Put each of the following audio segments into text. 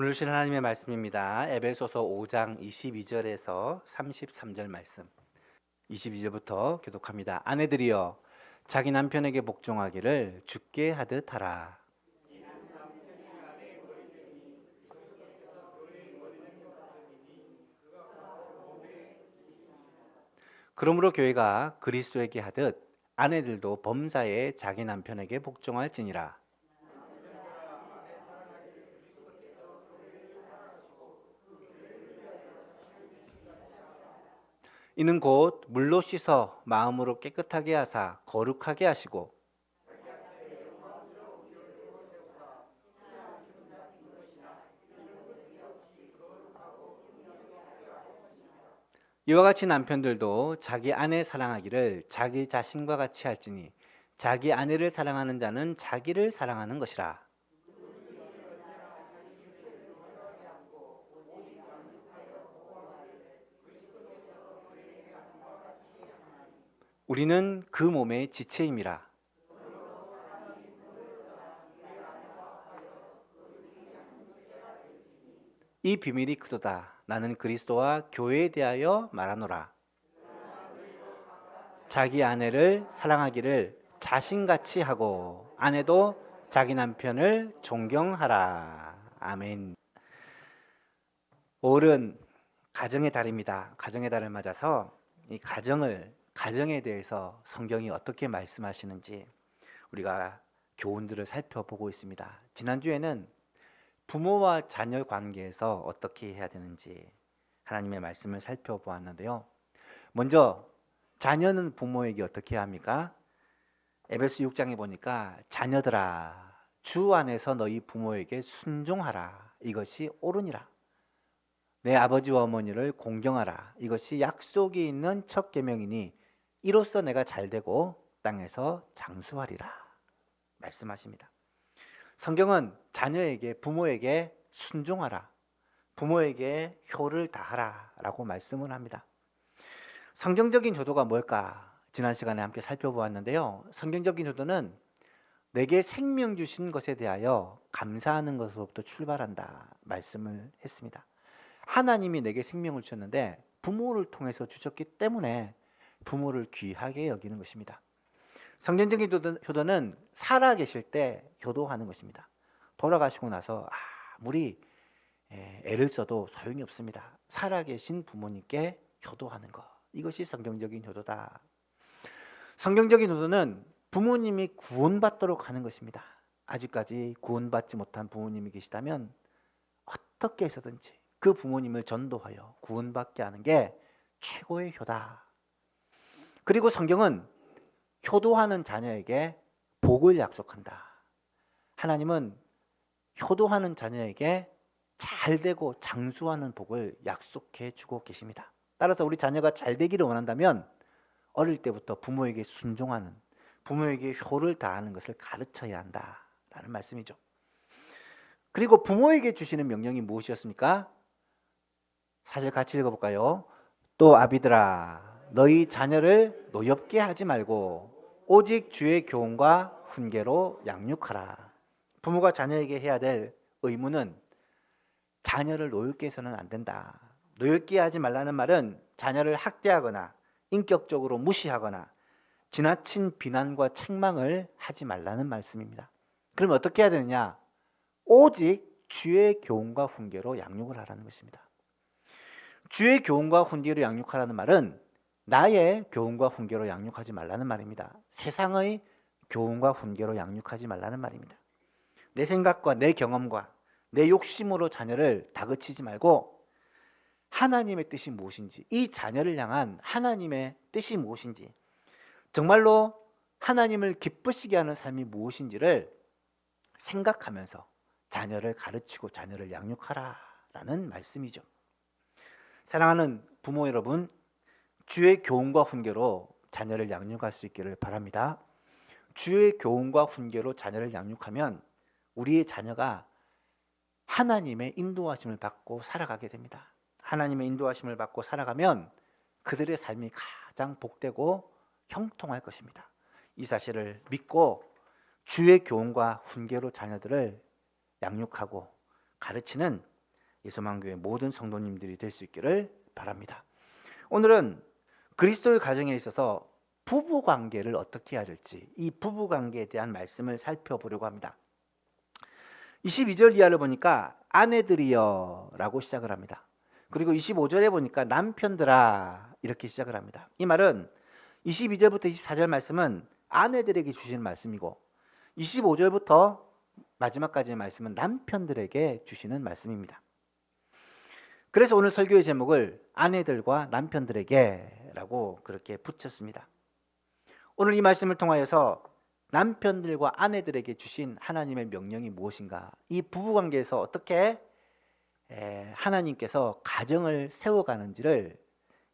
오늘 주신 하나님의 말씀입니다. 에베소서 5장 22절에서 33절 말씀. 22절부터 교독합니다. 아내들이여 자기 남편에게 복종하기를 주께 하듯 하라. 그러므로 교회가 그리스도에게 하듯 아내들도 범사에 자기 남편에게 복종할지니라. 이는 곧 물로 씻어 마음으로 깨끗하게 하사 거룩하게 하시고 이와 같이 남편들도 자기 아내 사랑하기를 자기 자신과 같이 할지니 자기 아내를 사랑하는 자는 자기를 사랑하는 것이라. 우리는 그 몸의 지체임이라. 이 비밀이 크도다. 나는 그리스도와 교회에 대하여 말하노라. 자기 아내를 사랑하기를 자신같이 하고 아내도 자기 남편을 존경하라. 아멘. 5월은 가정의 달입니다. 가정의 달을 맞아서 이 가정에 대해서 성경이 어떻게 말씀하시는지 우리가 교훈들을 살펴보고 있습니다. 지난주에는 부모와 자녀 관계에서 어떻게 해야 되는지 하나님의 말씀을 살펴보았는데요. 먼저 자녀는 부모에게 어떻게 해야 합니까? 에베소 6장에 보니까 자녀들아 주 안에서 너희 부모에게 순종하라. 이것이 옳으니라. 내 아버지와 어머니를 공경하라. 이것이 약속이 있는 첫 계명이니 이로써 내가 잘되고 땅에서 장수하리라. 말씀하십니다. 성경은 자녀에게 부모에게 순종하라. 부모에게 효를 다하라 라고 말씀을 합니다. 성경적인 효도가 뭘까? 지난 시간에 함께 살펴보았는데요. 성경적인 효도는 내게 생명 주신 것에 대하여 감사하는 것으로부터 출발한다 말씀을 했습니다. 하나님이 내게 생명을 주셨는데 부모를 통해서 주셨기 때문에 부모를 귀하게 여기는 것입니다. 성경적인 효도는 살아계실 때 효도하는 것입니다. 돌아가시고 나서 아무리 애를 써도 소용이 없습니다. 살아계신 부모님께 효도하는 것. 이것이 성경적인 효도다. 성경적인 효도는 부모님이 구원받도록 하는 것입니다. 아직까지 구원받지 못한 부모님이 계시다면 어떻게 해서든지 그 부모님을 전도하여 구원받게 하는 게 최고의 효다. 그리고 성경은 효도하는 자녀에게 복을 약속한다. 하나님은 효도하는 자녀에게 잘되고 장수하는 복을 약속해 주고 계십니다. 따라서 우리 자녀가 잘되기를 원한다면 어릴 때부터 부모에게 순종하는, 부모에게 효를 다하는 것을 가르쳐야 한다라는 말씀이죠. 그리고 부모에게 주시는 명령이 무엇이었습니까? 사실 같이 읽어볼까요? 또 아비들아 너희 자녀를 노엽게 하지 말고 오직 주의 교훈과 훈계로 양육하라. 부모가 자녀에게 해야 될 의무는 자녀를 노엽게 해서는 안 된다. 노엽게 하지 말라는 말은 자녀를 학대하거나 인격적으로 무시하거나 지나친 비난과 책망을 하지 말라는 말씀입니다. 그럼 어떻게 해야 되느냐? 오직 주의 교훈과 훈계로 양육을 하라는 것입니다. 주의 교훈과 훈계로 양육하라는 말은 나의 교훈과 훈계로 양육하지 말라는 말입니다. 세상의 교훈과 훈계로 양육하지 말라는 말입니다. 내 생각과 내 경험과 내 욕심으로 자녀를 다그치지 말고 하나님의 뜻이 무엇인지, 이 자녀를 향한 하나님의 뜻이 무엇인지, 정말로 하나님을 기쁘시게 하는 삶이 무엇인지를 생각하면서 자녀를 가르치고 자녀를 양육하라라는 말씀이죠. 사랑하는 부모 여러분, 주의 교훈과 훈계로 자녀를 양육할 수 있기를 바랍니다. 주의 교훈과 훈계로 자녀를 양육하면 우리의 자녀가 하나님의 인도하심을 받고 살아가게 됩니다. 하나님의 인도하심을 받고 살아가면 그들의 삶이 가장 복되고 형통할 것입니다. 이 사실을 믿고 주의 교훈과 훈계로 자녀들을 양육하고 가르치는 예수만교회 모든 성도님들이 될 수 있기를 바랍니다. 오늘은 그리스도의 가정에 있어서 부부 관계를 어떻게 해야 될지, 이 부부 관계에 대한 말씀을 살펴보려고 합니다. 22절 이하를 보니까 아내들이여 라고 시작을 합니다. 그리고 25절에 보니까 남편들아 이렇게 시작을 합니다. 이 말은 22절부터 24절 말씀은 아내들에게 주시는 말씀이고 25절부터 마지막까지의 말씀은 남편들에게 주시는 말씀입니다. 그래서 오늘 설교의 제목을 아내들과 남편들에게 라고 그렇게 붙였습니다. 오늘 이 말씀을 통하여서 남편들과 아내들에게 주신 하나님의 명령이 무엇인가, 이 부부관계에서 어떻게 하나님께서 가정을 세워가는지를,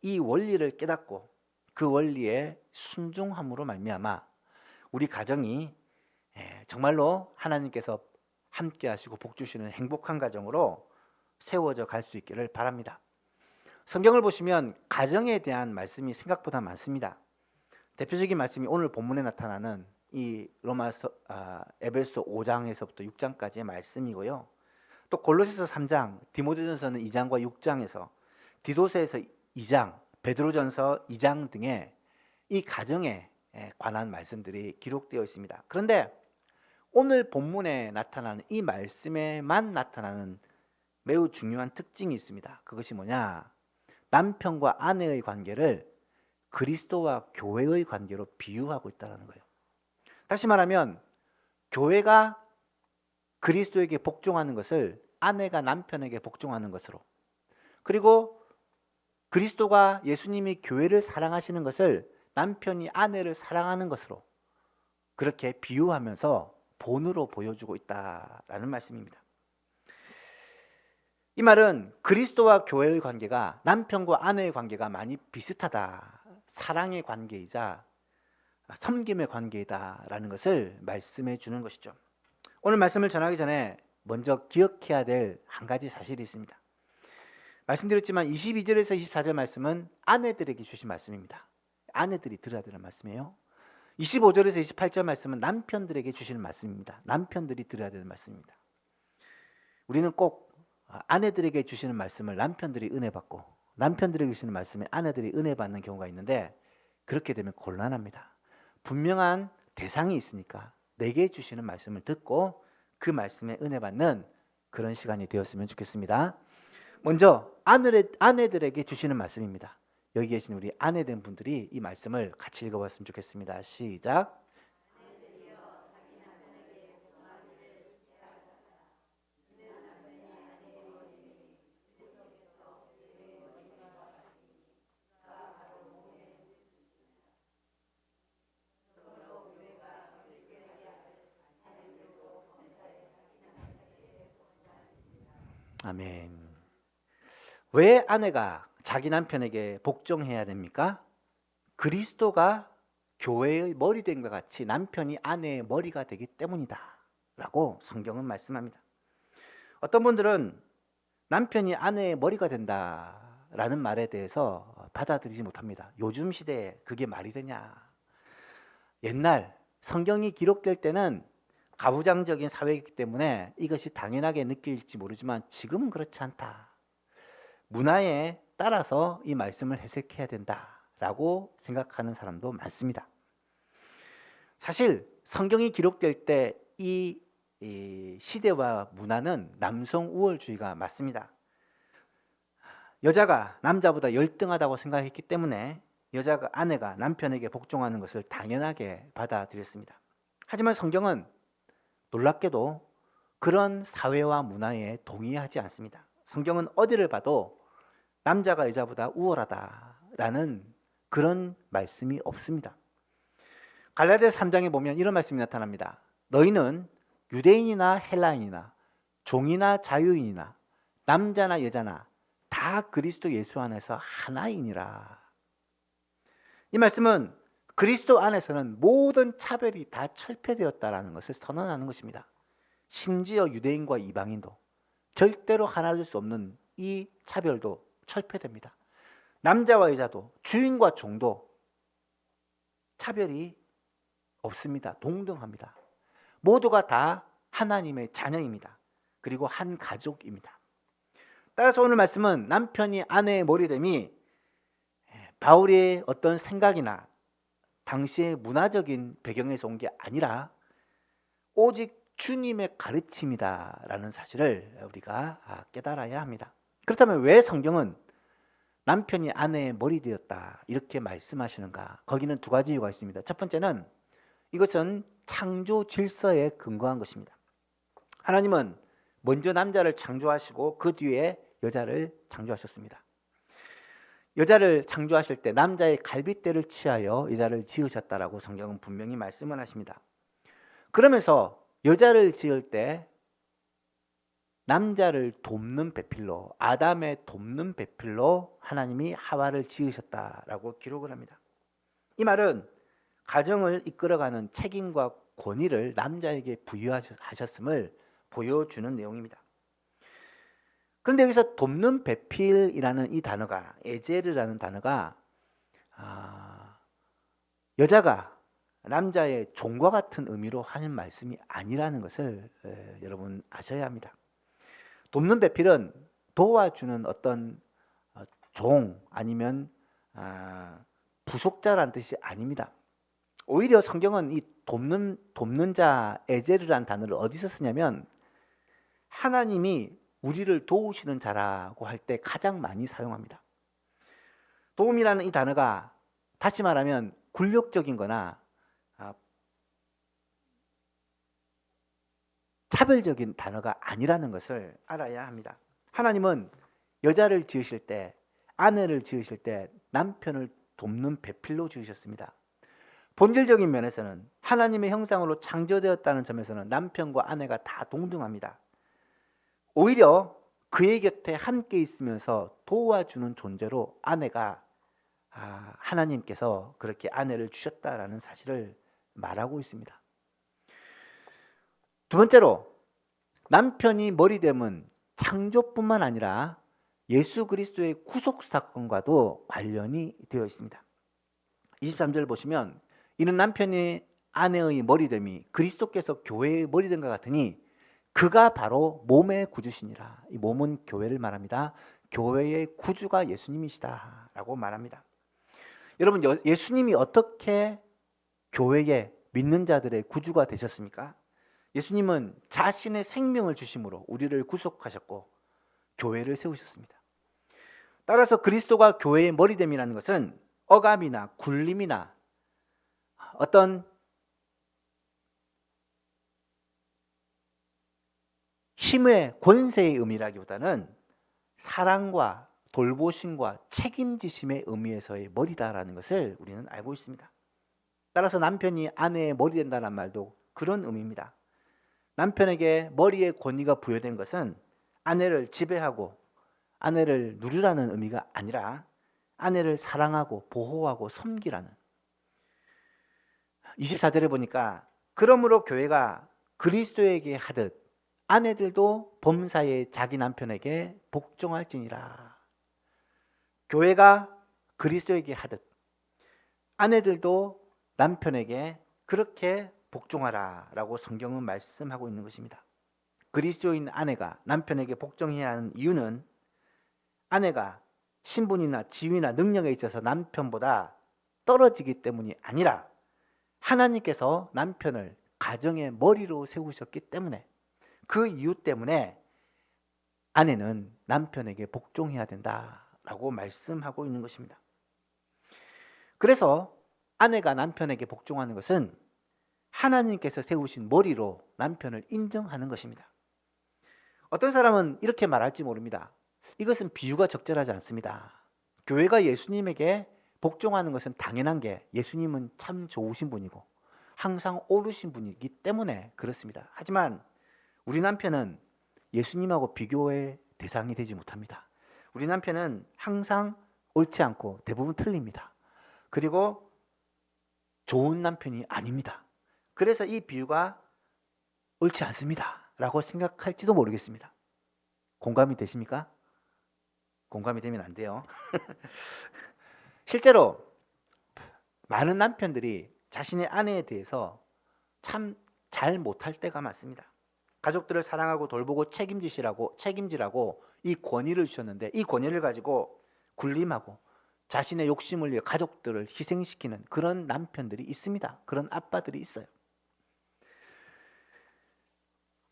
이 원리를 깨닫고 그 원리에 순종함으로 말미암아 우리 가정이 정말로 하나님께서 함께 하시고 복 주시는 행복한 가정으로 세워져 갈 수 있기를 바랍니다. 성경을 보시면 가정에 대한 말씀이 생각보다 많습니다. 대표적인 말씀이 오늘 본문에 나타나는 이 로마서 에베소 5장에서부터 6장까지의 말씀이고요. 또 골로새서 3장, 디모데전서는 2장과 6장에서, 디도서에서 2장, 베드로전서 2장 등의 이 가정에 관한 말씀들이 기록되어 있습니다. 그런데 오늘 본문에 나타나는 이 말씀에만 나타나는 매우 중요한 특징이 있습니다. 그것이 뭐냐? 남편과 아내의 관계를 그리스도와 교회의 관계로 비유하고 있다는 거예요. 다시 말하면 교회가 그리스도에게 복종하는 것을 아내가 남편에게 복종하는 것으로, 그리고 그리스도가 예수님이 교회를 사랑하시는 것을 남편이 아내를 사랑하는 것으로 그렇게 비유하면서 본으로 보여주고 있다라는 말씀입니다. 이 말은 그리스도와 교회의 관계가, 남편과 아내의 관계가 많이 비슷하다, 사랑의 관계이자 섬김의 관계이다라는 것을 말씀해 주는 것이죠. 오늘 말씀을 전하기 전에 먼저 기억해야 될 한 가지 사실이 있습니다. 말씀드렸지만 22절에서 24절 말씀은 아내들에게 주신 말씀입니다. 아내들이 들어야 되는 말씀이에요. 25절에서 28절 말씀은 남편들에게 주시는 말씀입니다. 남편들이 들어야 되는 말씀입니다. 우리는 꼭 아내들에게 주시는 말씀을 남편들이 은혜 받고, 남편들에게 주시는 말씀에 아내들이 은혜 받는 경우가 있는데, 그렇게 되면 곤란합니다. 분명한 대상이 있으니까 내게 주시는 말씀을 듣고 그 말씀에 은혜 받는 그런 시간이 되었으면 좋겠습니다. 먼저 아내들에게 주시는 말씀입니다. 여기 계신 우리 아내된 분들이 이 말씀을 같이 읽어봤으면 좋겠습니다. 시작. 아멘. 왜 아내가 자기 남편에게 복종해야 됩니까? 그리스도가 교회의 머리 된 것 같이 남편이 아내의 머리가 되기 때문이다 라고 성경은 말씀합니다. 어떤 분들은 남편이 아내의 머리가 된다라는 말에 대해서 받아들이지 못합니다. 요즘 시대에 그게 말이 되냐. 옛날 성경이 기록될 때는 가부장적인 사회이기 때문에 이것이 당연하게 느낄지 모르지만 지금은 그렇지 않다. 문화에 따라서 이 말씀을 해석해야 된다라고 생각하는 사람도 많습니다. 사실 성경이 기록될 때 이 시대와 문화는 남성 우월주의가 맞습니다. 여자가 남자보다 열등하다고 생각했기 때문에 아내가 남편에게 복종하는 것을 당연하게 받아들였습니다. 하지만 성경은 놀랍게도 그런 사회와 문화에 동의하지 않습니다. 성경은 어디를 봐도 남자가 여자보다 우월하다라는 그런 말씀이 없습니다. 갈라디아서 3장에 보면 이런 말씀이 나타납니다. 너희는 유대인이나 헬라인이나 종이나 자유인이나 남자나 여자나 다 그리스도 예수 안에서 하나이니라. 이 말씀은 그리스도 안에서는 모든 차별이 다 철폐되었다라는 것을 선언하는 것입니다. 심지어 유대인과 이방인도 절대로 하나 될 수 없는 이 차별도 철폐됩니다. 남자와 여자도, 주인과 종도 차별이 없습니다. 동등합니다. 모두가 다 하나님의 자녀입니다. 그리고 한 가족입니다. 따라서 오늘 말씀은 남편이 아내의 머리됨이 바울의 어떤 생각이나 당시의 문화적인 배경에서 온 게 아니라 오직 주님의 가르침이다라는 사실을 우리가 깨달아야 합니다. 그렇다면 왜 성경은 남편이 아내의 머리 되었다 이렇게 말씀하시는가? 거기는 두 가지 이유가 있습니다. 첫 번째는 이것은 창조 질서에 근거한 것입니다. 하나님은 먼저 남자를 창조하시고 그 뒤에 여자를 창조하셨습니다. 여자를 창조하실 때 남자의 갈빗대를 취하여 여자를 지으셨다라고 성경은 분명히 말씀을 하십니다. 그러면서 여자를 지을 때 남자를 돕는 배필로, 아담의 돕는 배필로 하나님이 하와를 지으셨다라고 기록을 합니다. 이 말은 가정을 이끌어가는 책임과 권위를 남자에게 부여하셨음을 보여주는 내용입니다. 그런데 여기서 돕는 배필이라는 이 단어가, 에제르라는 단어가 여자가 남자의 종과 같은 의미로 하는 말씀이 아니라는 것을 여러분 아셔야 합니다. 돕는 배필은 도와주는 어떤 종 아니면 부속자라는 뜻이 아닙니다. 오히려 성경은 이 돕는 자 에제르라는 단어를 어디서 쓰냐면 하나님이 우리를 도우시는 자라고 할 때 가장 많이 사용합니다. 도움이라는 이 단어가 다시 말하면 굴욕적인 거나 차별적인 단어가 아니라는 것을 알아야 합니다. 하나님은 여자를 지으실 때, 아내를 지으실 때 남편을 돕는 배필로 지으셨습니다. 본질적인 면에서는 하나님의 형상으로 창조되었다는 점에서는 남편과 아내가 다 동등합니다. 오히려 그의 곁에 함께 있으면서 도와주는 존재로 아내가 하나님께서 그렇게 아내를 주셨다라는 사실을 말하고 있습니다. 두 번째로 남편이 머리됨은 창조뿐만 아니라 예수 그리스도의 구속 사건과도 관련이 되어 있습니다. 23절 보시면 이는 남편이 아내의 머리됨이 그리스도께서 교회의 머리됨과 같으니 그가 바로 몸의 구주시니라. 이 몸은 교회를 말합니다. 교회의 구주가 예수님이시다 라고 말합니다. 여러분, 예수님이 어떻게 교회의 믿는 자들의 구주가 되셨습니까? 예수님은 자신의 생명을 주심으로 우리를 구속하셨고 교회를 세우셨습니다. 따라서 그리스도가 교회의 머리됨이라는 것은 억압이나 굴림이나 어떤 힘의 권세의 의미라기보다는 사랑과 돌보심과 책임지심의 의미에서의 머리다라는 것을 우리는 알고 있습니다. 따라서 남편이 아내의 머리 된다는 말도 그런 의미입니다. 남편에게 머리의 권위가 부여된 것은 아내를 지배하고 아내를 누르라는 의미가 아니라 아내를 사랑하고 보호하고 섬기라는. 24절에 보니까 그러므로 교회가 그리스도에게 하듯 아내들도 범사에 자기 남편에게 복종할지니라. 교회가 그리스도에게 하듯 아내들도 남편에게 그렇게 복종하라 라고 성경은 말씀하고 있는 것입니다. 그리스도인 아내가 남편에게 복종해야 하는 이유는 아내가 신분이나 지위나 능력에 있어서 남편보다 떨어지기 때문이 아니라 하나님께서 남편을 가정의 머리로 세우셨기 때문에 그 이유 때문에 아내는 남편에게 복종해야 된다라고 말씀하고 있는 것입니다. 그래서 아내가 남편에게 복종하는 것은 하나님께서 세우신 머리로 남편을 인정하는 것입니다. 어떤 사람은 이렇게 말할지 모릅니다. 이것은 비유가 적절하지 않습니다. 교회가 예수님에게 복종하는 것은 당연한 게 예수님은 참 좋으신 분이고 항상 옳으신 분이기 때문에 그렇습니다. 하지만 우리 남편은 예수님하고 비교의 대상이 되지 못합니다. 우리 남편은 항상 옳지 않고 대부분 틀립니다. 그리고 좋은 남편이 아닙니다. 그래서 이 비유가 옳지 않습니다 라고 생각할지도 모르겠습니다. 공감이 되십니까? 공감이 되면 안 돼요. 실제로 많은 남편들이 자신의 아내에 대해서 참 잘 못할 때가 많습니다. 가족들을 사랑하고 돌보고 책임지라고 이 권위를 주셨는데, 이 권위를 가지고 군림하고 자신의 욕심을 위해 가족들을 희생시키는 그런 남편들이 있습니다. 그런 아빠들이 있어요.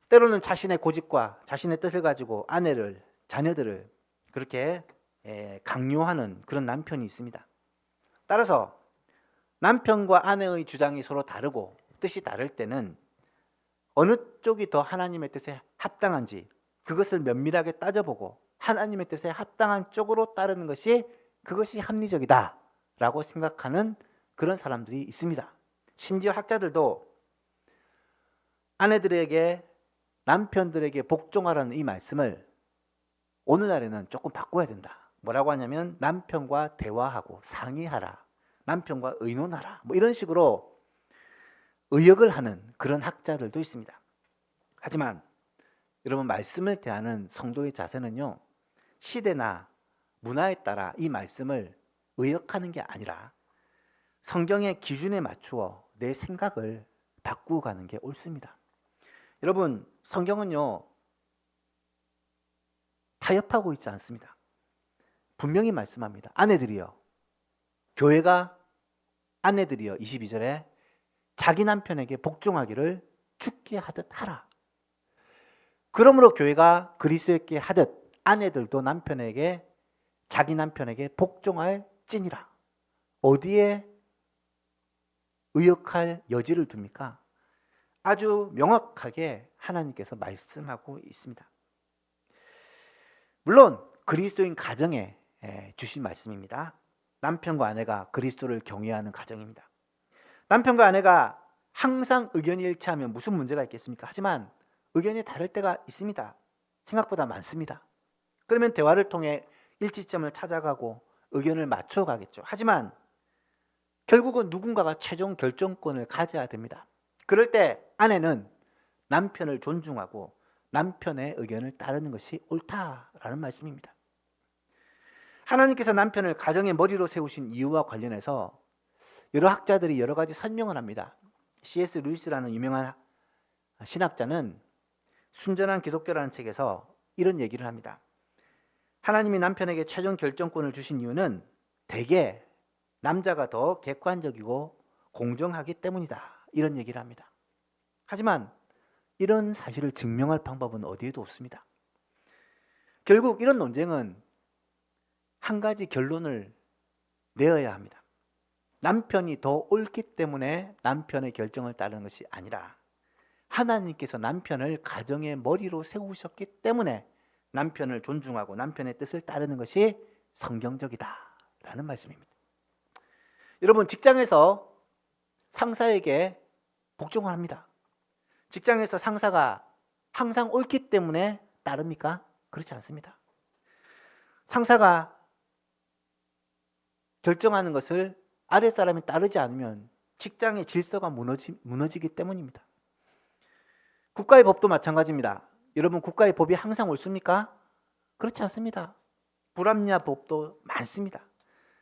때로는 자신의 고집과 자신의 뜻을 가지고 아내를, 자녀들을 그렇게 강요하는 그런 남편이 있습니다. 따라서 남편과 아내의 주장이 서로 다르고 뜻이 다를 때는 어느 쪽이 더 하나님의 뜻에 합당한지 그것을 면밀하게 따져보고 하나님의 뜻에 합당한 쪽으로 따르는 것이 그것이 합리적이다라고 생각하는 그런 사람들이 있습니다. 심지어 학자들도 아내들에게 남편들에게 복종하라는 이 말씀을 오늘날에는 조금 바꿔야 된다. 뭐라고 하냐면 남편과 대화하고 상의하라, 남편과 의논하라, 뭐 이런 식으로 의역을 하는 그런 학자들도 있습니다. 하지만 여러분, 말씀을 대하는 성도의 자세는요, 시대나 문화에 따라 이 말씀을 의역하는 게 아니라 성경의 기준에 맞추어 내 생각을 바꾸어 가는 게 옳습니다. 여러분, 성경은요 타협하고 있지 않습니다. 분명히 말씀합니다. 아내들이여, 교회가 아내들이여 22절에 자기 남편에게 복종하기를 죽게 하듯 하라. 그러므로 교회가 그리스도께 하듯 아내들도 자기 남편에게 복종할지니라. 어디에 의역할 여지를 둡니까? 아주 명확하게 하나님께서 말씀하고 있습니다. 물론 그리스도인 가정에 주신 말씀입니다. 남편과 아내가 그리스도를 경외하는 가정입니다. 남편과 아내가 항상 의견이 일치하면 무슨 문제가 있겠습니까? 하지만 의견이 다를 때가 있습니다. 생각보다 많습니다. 그러면 대화를 통해 일치점을 찾아가고 의견을 맞춰가겠죠. 하지만 결국은 누군가가 최종 결정권을 가져야 됩니다. 그럴 때 아내는 남편을 존중하고 남편의 의견을 따르는 것이 옳다라는 말씀입니다. 하나님께서 남편을 가정의 머리로 세우신 이유와 관련해서 여러 학자들이 여러 가지 설명을 합니다. C.S. 루이스라는 유명한 신학자는 순전한 기독교라는 책에서 이런 얘기를 합니다. 하나님이 남편에게 최종 결정권을 주신 이유는 대개 남자가 더 객관적이고 공정하기 때문이다, 이런 얘기를 합니다. 하지만 이런 사실을 증명할 방법은 어디에도 없습니다. 결국 이런 논쟁은 한 가지 결론을 내어야 합니다. 남편이 더 옳기 때문에 남편의 결정을 따르는 것이 아니라 하나님께서 남편을 가정의 머리로 세우셨기 때문에 남편을 존중하고 남편의 뜻을 따르는 것이 성경적이다라는 말씀입니다. 여러분, 직장에서 상사에게 복종을 합니다. 직장에서 상사가 항상 옳기 때문에 따릅니까? 그렇지 않습니다. 상사가 결정하는 것을 아랫사람이 따르지 않으면 직장의 질서가 무너지기 때문입니다. 국가의 법도 마찬가지입니다. 여러분, 국가의 법이 항상 옳습니까? 그렇지 않습니다. 불합리한 법도 많습니다.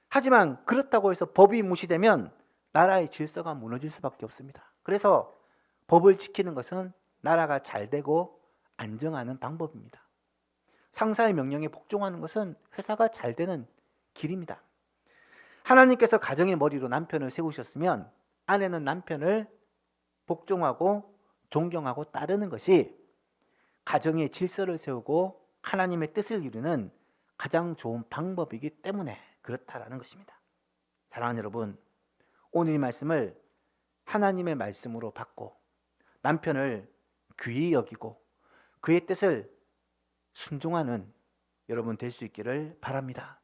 하지만 그렇다고 해서 법이 무시되면 나라의 질서가 무너질 수밖에 없습니다. 그래서 법을 지키는 것은 나라가 잘 되고 안정하는 방법입니다. 상사의 명령에 복종하는 것은 회사가 잘 되는 길입니다. 하나님께서 가정의 머리로 남편을 세우셨으면 아내는 남편을 복종하고 존경하고 따르는 것이 가정의 질서를 세우고 하나님의 뜻을 이루는 가장 좋은 방법이기 때문에 그렇다라는 것입니다. 사랑하는 여러분, 오늘 이 말씀을 하나님의 말씀으로 받고 남편을 귀히 여기고 그의 뜻을 순종하는 여러분 될 수 있기를 바랍니다.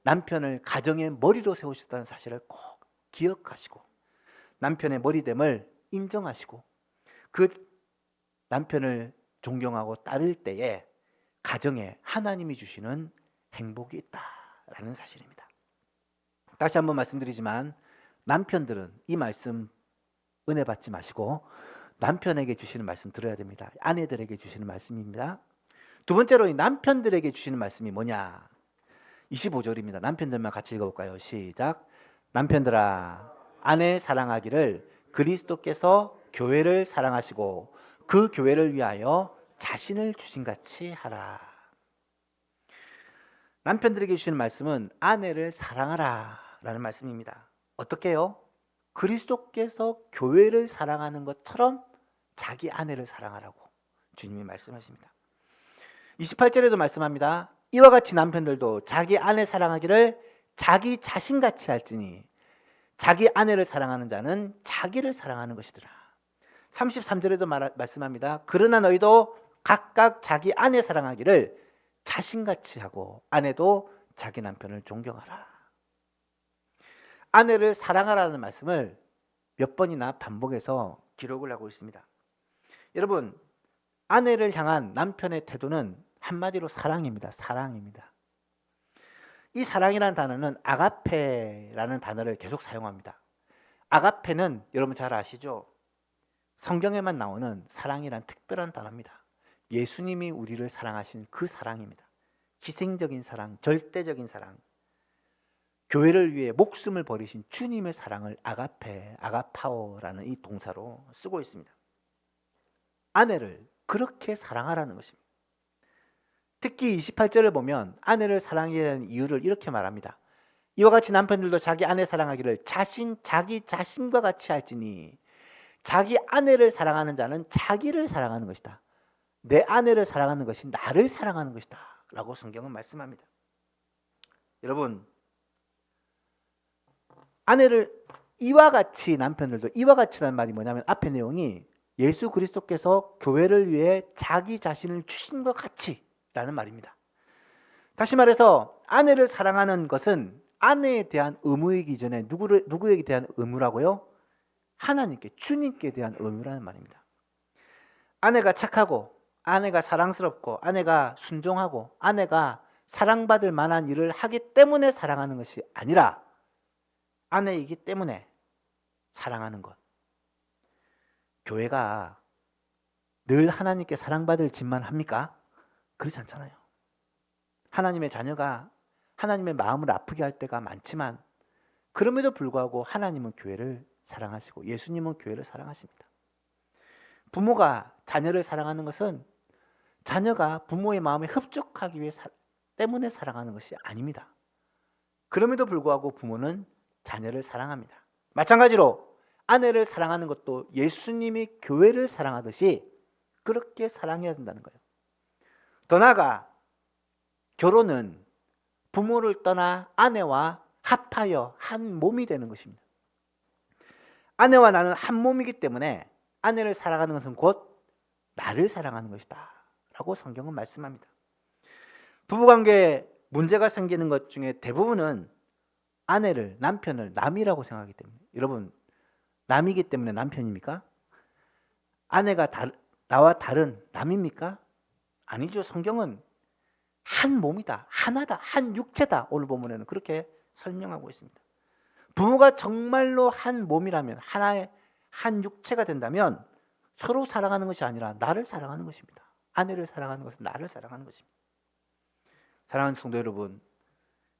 남편을 가정의 머리로 세우셨다는 사실을 꼭 기억하시고 남편의 머리됨을 인정하시고 그 남편을 존경하고 따를 때에 가정에 하나님이 주시는 행복이 있다라는 사실입니다. 다시 한번 말씀드리지만 남편들은 이 말씀 은혜 받지 마시고 남편에게 주시는 말씀 들어야 됩니다. 아내들에게 주시는 말씀입니다. 두 번째로 이 남편들에게 주시는 말씀이 뭐냐? 25절입니다. 남편들만 같이 읽어볼까요? 시작. 남편들아, 아내 사랑하기를 그리스도께서 교회를 사랑하시고 그 교회를 위하여 자신을 주신같이 하라. 남편들에게 주시는 말씀은 아내를 사랑하라 라는 말씀입니다. 어떻게요? 그리스도께서 교회를 사랑하는 것처럼 자기 아내를 사랑하라고 주님이 말씀하십니다. 28절에도 말씀합니다. 이와 같이 남편들도 자기 아내 사랑하기를 자기 자신같이 할지니 자기 아내를 사랑하는 자는 자기를 사랑하는 것이더라. 33절에도 말씀합니다. 그러나 너희도 각각 자기 아내 사랑하기를 자신같이 하고 아내도 자기 남편을 존경하라. 아내를 사랑하라는 말씀을 몇 번이나 반복해서 기록을 하고 있습니다. 여러분, 아내를 향한 남편의 태도는 한마디로 사랑입니다. 사랑입니다. 이 사랑이라는 단어는 아가페라는 단어를 계속 사용합니다. 아가페는 여러분 잘 아시죠? 성경에만 나오는 사랑이란 특별한 단어입니다. 예수님이 우리를 사랑하신 그 사랑입니다. 희생적인 사랑, 절대적인 사랑, 교회를 위해 목숨을 버리신 주님의 사랑을 아가페, 아가파오라는 이 동사로 쓰고 있습니다. 아내를 그렇게 사랑하라는 것입니다. 특히 28절을 보면 아내를 사랑해야 하는 이유를 이렇게 말합니다. 이와 같이 남편들도 자기 아내 사랑하기를 자기 자신과 같이 할지니 자기 아내를 사랑하는 자는 자기를 사랑하는 것이다. 내 아내를 사랑하는 것이 나를 사랑하는 것이다 라고 성경은 말씀합니다. 여러분, 아내를 이와 같이 남편들도 이와 같이라는 말이 뭐냐면 앞에 내용이 예수 그리스도께서 교회를 위해 자기 자신을 주신 것 같이 라는 말입니다. 다시 말해서 아내를 사랑하는 것은 아내에 대한 의무이기 전에 누구에게 대한 의무라고요? 하나님께, 주님께 대한 의무라는 말입니다. 아내가 착하고 아내가 사랑스럽고 아내가 순종하고 아내가 사랑받을 만한 일을 하기 때문에 사랑하는 것이 아니라 아내이기 때문에 사랑하는 것. 교회가 늘 하나님께 사랑받을 짓만 합니까? 그렇지 않잖아요. 하나님의 자녀가 하나님의 마음을 아프게 할 때가 많지만 그럼에도 불구하고 하나님은 교회를 사랑하시고 예수님은 교회를 사랑하십니다. 부모가 자녀를 사랑하는 것은 자녀가 부모의 마음에 흡족하기 위해 때문에 사랑하는 것이 아닙니다. 그럼에도 불구하고 부모는 자녀를 사랑합니다. 마찬가지로 아내를 사랑하는 것도 예수님이 교회를 사랑하듯이 그렇게 사랑해야 된다는 거예요. 더 나아가 결혼은 부모를 떠나 아내와 합하여 한 몸이 되는 것입니다. 아내와 나는 한 몸이기 때문에 아내를 사랑하는 것은 곧 나를 사랑하는 것이다 라고 성경은 말씀합니다. 부부관계에 문제가 생기는 것 중에 대부분은 아내를, 남편을 남이라고 생각하기 때문에. 여러분, 남이기 때문에 남편입니까? 아내가 나와 다른 남입니까? 아니죠. 성경은 한 몸이다, 하나다, 한 육체다. 오늘 본문에는 그렇게 설명하고 있습니다. 부모가 정말로 한 몸이라면, 하나의 한 육체가 된다면 서로 사랑하는 것이 아니라 나를 사랑하는 것입니다. 아내를 사랑하는 것은 나를 사랑하는 것입니다. 사랑하는 성도 여러분,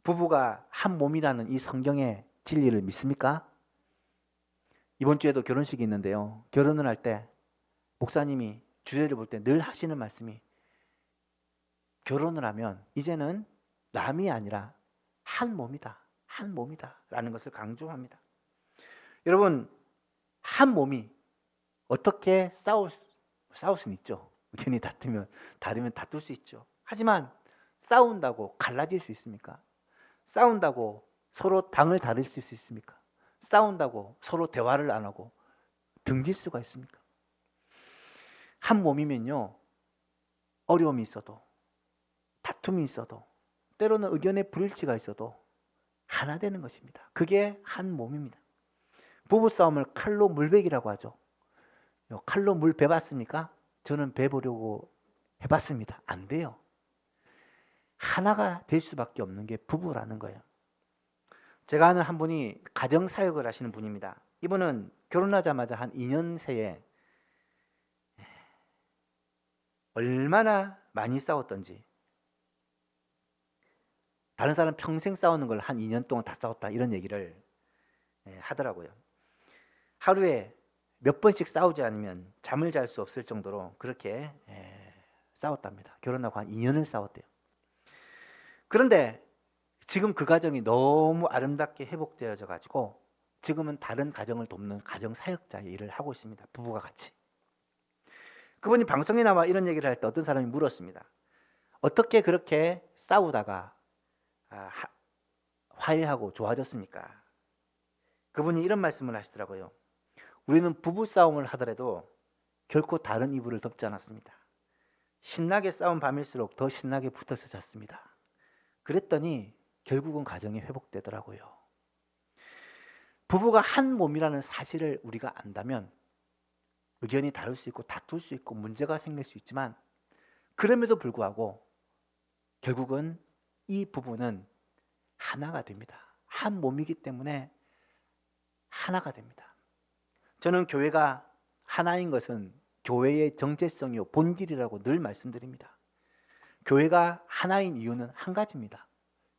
부부가 한 몸이라는 이 성경의 진리를 믿습니까? 이번 주에도 결혼식이 있는데요. 결혼을 할 때 목사님이 주제를 볼 때 늘 하시는 말씀이 결혼을 하면 이제는 남이 아니라 한 몸이다. 한 몸이다. 라는 것을 강조합니다. 여러분, 한 몸이 어떻게 싸울 수는 있죠. 의견이 다르면 다툴 수 있죠. 하지만 싸운다고 갈라질 수 있습니까? 싸운다고 서로 방을 다릴 수 있습니까? 싸운다고 서로 대화를 안 하고 등질 수가 있습니까? 한 몸이면요, 어려움이 있어도 다툼이 있어도 때로는 의견의 불일치가 있어도 하나 되는 것입니다. 그게 한 몸입니다. 부부싸움을 칼로 물베기라고 하죠. 칼로 물 베봤습니까? 저는 베보려고 해봤습니다. 안 돼요. 하나가 될 수밖에 없는 게 부부라는 거예요. 제가 아는 한 분이 가정사역을 하시는 분입니다. 이분은 결혼하자마자 한 2년 새에 얼마나 많이 싸웠던지, 다른 사람 평생 싸우는 걸 한 2년 동안 다 싸웠다 이런 얘기를 하더라고요. 하루에 몇 번씩 싸우지 않으면 잠을 잘 수 없을 정도로 그렇게 싸웠답니다. 결혼하고 한 2년을 싸웠대요. 그런데 지금 그 가정이 너무 아름답게 회복되어져 가지고 지금은 다른 가정을 돕는 가정 사역자의 일을 하고 있습니다. 부부가 같이. 그분이 방송에 나와 이런 얘기를 할 때 어떤 사람이 물었습니다. 어떻게 그렇게 싸우다가 화해하고 좋아졌습니까? 그분이 이런 말씀을 하시더라고요. 우리는 부부 싸움을 하더라도 결코 다른 이불을 덮지 않았습니다. 신나게 싸운 밤일수록 더 신나게 붙어서 잤습니다. 그랬더니 결국은 가정이 회복되더라고요. 부부가 한 몸이라는 사실을 우리가 안다면 의견이 다를 수 있고 다툴 수 있고 문제가 생길 수 있지만 그럼에도 불구하고 결국은 이 부부는 하나가 됩니다. 한 몸이기 때문에 하나가 됩니다. 저는 교회가 하나인 것은 교회의 정체성이요 본질이라고 늘 말씀드립니다. 교회가 하나인 이유는 한 가지입니다.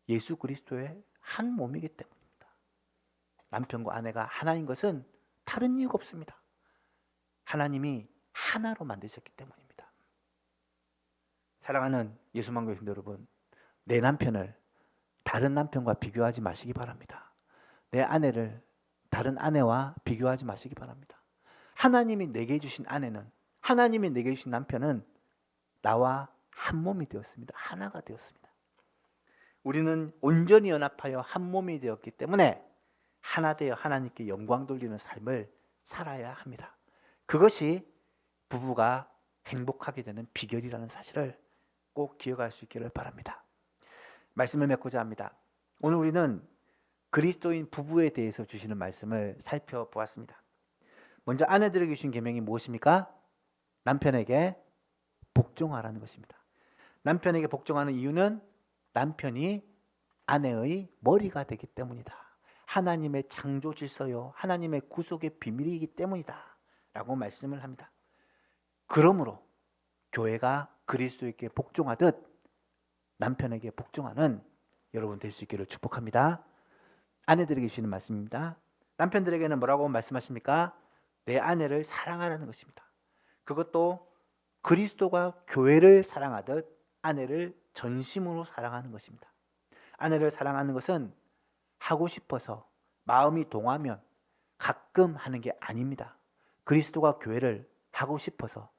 예수 그리스도의 한 몸이기 때문입니다. 남편과 아내가 하나인 것은 다른 이유가 없습니다. 하나님이 하나로 만드셨기 때문입니다. 사랑하는 예수만 교회들 여러분, 내 남편을 다른 남편과 비교하지 마시기 바랍니다. 내 아내를 다른 아내와 비교하지 마시기 바랍니다. 하나님이 내게 주신 아내는, 하나님이 내게 주신 남편은 나와 한 몸이 되었습니다. 하나가 되었습니다. 우리는 온전히 연합하여 한 몸이 되었기 때문에 하나 되어 하나님께 영광 돌리는 삶을 살아야 합니다. 그것이 부부가 행복하게 되는 비결이라는 사실을 꼭 기억할 수 있기를 바랍니다. 말씀을 맺고자 합니다. 오늘 우리는 그리스도인 부부에 대해서 주시는 말씀을 살펴보았습니다. 먼저 아내들에게 주신 계명이 무엇입니까? 남편에게 복종하라는 것입니다. 남편에게 복종하는 이유는 남편이 아내의 머리가 되기 때문이다. 하나님의 창조 질서요, 하나님의 구속의 비밀이기 때문이다 라고 말씀을 합니다. 그러므로 교회가 그리스도에게 복종하듯 남편에게 복종하는 여러분 될 수 있기를 축복합니다. 아내들에게 주시는 말씀입니다. 남편들에게는 뭐라고 말씀하십니까? 내 아내를 사랑하라는 것입니다. 그것도 그리스도가 교회를 사랑하듯 아내를 전심으로 사랑하는 것입니다. 아내를 사랑하는 것은 하고 싶어서 마음이 동하면 가끔 하는 게 아닙니다. 그리스도가 교회를 하고 싶어서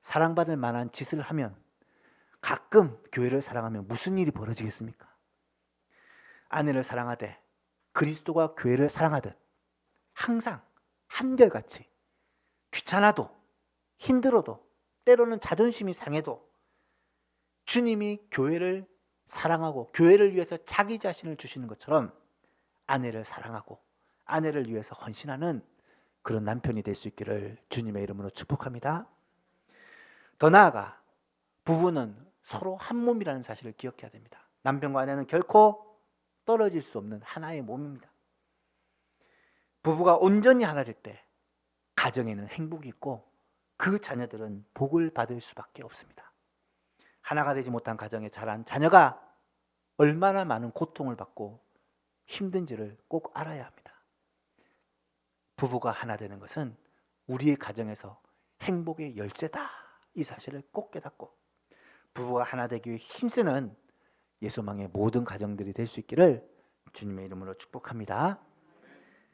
사랑받을 만한 짓을 하면 가끔 교회를 사랑하면 무슨 일이 벌어지겠습니까? 아내를 사랑하되 그리스도가 교회를 사랑하듯 항상 한결같이 귀찮아도 힘들어도 때로는 자존심이 상해도 주님이 교회를 사랑하고 교회를 위해서 자기 자신을 주시는 것처럼 아내를 사랑하고 아내를 위해서 헌신하는 그런 남편이 될 수 있기를 주님의 이름으로 축복합니다. 더 나아가 부부는 서로 한 몸이라는 사실을 기억해야 됩니다. 남편과 아내는 결코 떨어질 수 없는 하나의 몸입니다. 부부가 온전히 하나 될 때 가정에는 행복이 있고 그 자녀들은 복을 받을 수밖에 없습니다. 하나가 되지 못한 가정에 자란 자녀가 얼마나 많은 고통을 받고 힘든지를 꼭 알아야 합니다. 부부가 하나 되는 것은 우리의 가정에서 행복의 열쇠다. 이 사실을 꼭 깨닫고 부부가 하나 되기 위해 힘쓰는 예수망의 모든 가정들이 될 수 있기를 주님의 이름으로 축복합니다.